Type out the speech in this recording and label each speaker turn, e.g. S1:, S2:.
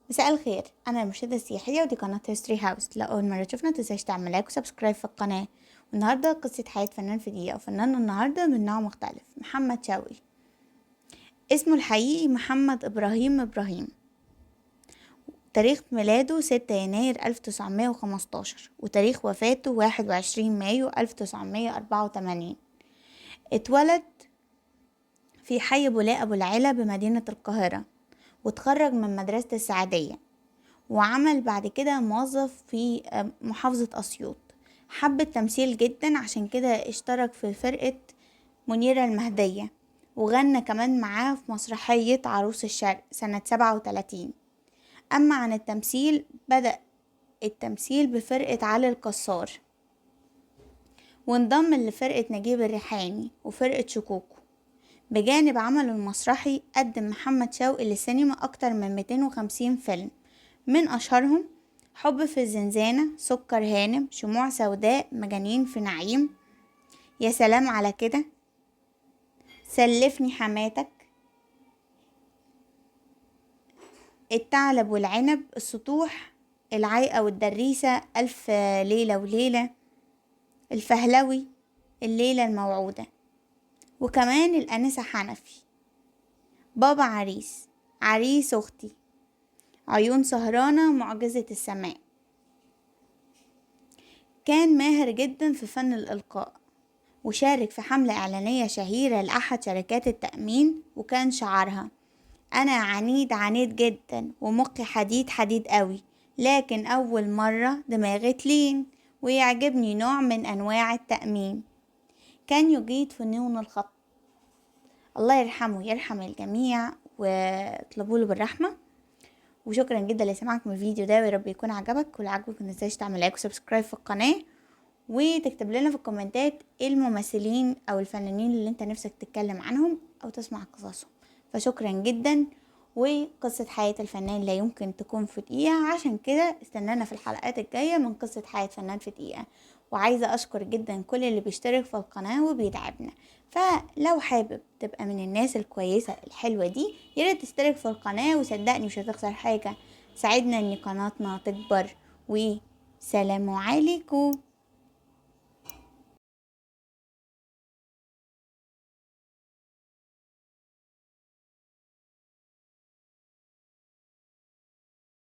S1: مساء الخير، انا المرشدة السياحية ودي قناة هيستوري هاوس. لو اول مرة تشوفنا متنساش تعمل لايك وسبسكرايب في القناة. والنهاردة قصة حياة فنان في دقيقة، وفنان النهاردة من نوع مختلف، محمد شوقي. اسمه الحقيقي محمد ابراهيم. تاريخ ميلاده 6 يناير 1915، وتاريخ وفاته 21 مايو 1984. اتولد في حي بولاق ابو العلا بمدينة القاهرة، وتخرج من مدرسة السعدية، وعمل بعد كده موظف في محافظة أسيوط. حب التمثيل جدا، عشان كده اشترك في فرقة منيرة المهدية، وغنى كمان معاه في مسرحية عروس الشرق سنة 37. أما عن التمثيل، بدأ التمثيل بفرقة علي الكسار، وانضم لفرقة نجيب الريحاني وفرقة شكوكو. بجانب عمله المسرحي، قدم محمد شوقي للسينما أكتر من 250 فيلم، من أشهرهم حب في الزنزانة، سكر هانم، شموع سوداء، مجانين في نعيم، يا سلام على كده، سلفني حماتك، الثعلب والعنب، السطوح، العايقة والدريسة، ألف ليلة وليلة، الفهلوي، الليلة الموعودة، وكمان الأنسة حنفي، بابا عريس، عريس أختي، عيون سهرانة، معجزة السماء. كان ماهر جدا في فن الإلقاء، وشارك في حملة إعلانية شهيرة لأحد شركات التأمين، وكان شعارها: أنا عنيد جدا ومخي حديد قوي، لكن أول مرة دماغي تلين، ويعجبني نوع من أنواع التأمين. كان يجيد فنون الخط. الله يرحمه، يرحم الجميع واطلبوا له بالرحمة. وشكرا جدا لسماعكم الفيديو ده، ويا رب يكون عجبك. ولو عجبك متنساش تعمل لايك وسبسكرايب في القناة، وتكتب لنا في الكومنتات ايه الممثلين او الفنانين اللي انت نفسك تتكلم عنهم او تسمع قصصهم. فشكرا جدا. وقصة حياة الفنان لا يمكن تكون في دقيقة، عشان كده استنانا في الحلقات الجاية من قصة حياة فنان في دقيقة. وعايزة اشكر جدا كل اللي بيشترك في القناة وبيدعمنا. فلو حابب تبقى من الناس الكويسة الحلوة دي، ياريت تشترك في القناة، وصدقني مش هتخسر حاجة. ساعدنا ان قناتنا تكبر. وسلام عليكم.